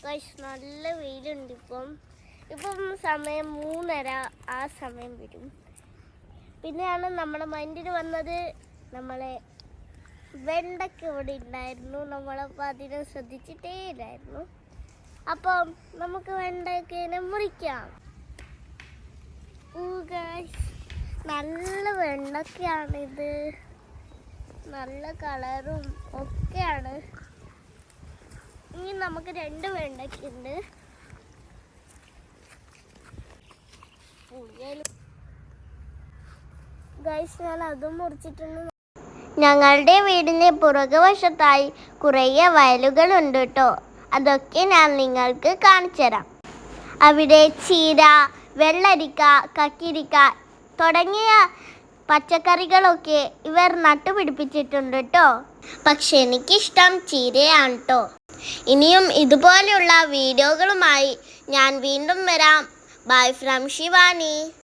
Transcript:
Guys നല്ല വെയിലുണ്ട് ഇപ്പം സമയം 3:30 ആ സമയം വരും. പിന്നെയാണ് നമ്മുടെ മൈൻഡിൽ വന്നത് നമ്മളെ വെണ്ടയ്ക്ക ഇവിടെ ഉണ്ടായിരുന്നു. നമ്മളപ്പോൾ അതിനെ ശ്രദ്ധിച്ചിട്ടേ ഇല്ലായിരുന്നു. അപ്പം നമുക്ക് വെണ്ടയ്ക്കേനെ മുറിക്കാം. ഗൈസ് നല്ല വെണ്ടയ്ക്കയാണിത്, നല്ല കളറും ഒക്കെയാണ്. ഇനി നമുക്ക് 2 വെണ്ടയ്ക്കുണ്ട്. ഗൈസ് ഞാൻ അതും മുറിച്ചിട്ടുണ്ട്. ഞങ്ങളുടെ വീടിൻ്റെ പുറകുവശത്തായി കുറേ വയലുകളുണ്ട് കേട്ടോ. അതൊക്കെ ഞാൻ നിങ്ങൾക്ക് കാണിച്ചു തരാം. അവിടെ ചീര, വെള്ളരിക്ക, കക്കിരിക്ക തുടങ്ങിയ പച്ചക്കറികളൊക്കെ ഇവർ നട്ടുപിടിപ്പിച്ചിട്ടുണ്ട് കേട്ടോ. പക്ഷെ എനിക്കിഷ്ടം ചീരയാണ് കേട്ടോ. ഇനിയും ഇതുപോലെയുള്ള വീഡിയോകളുമായി ഞാൻ വീണ്ടും വരാം. Bye from Shivani.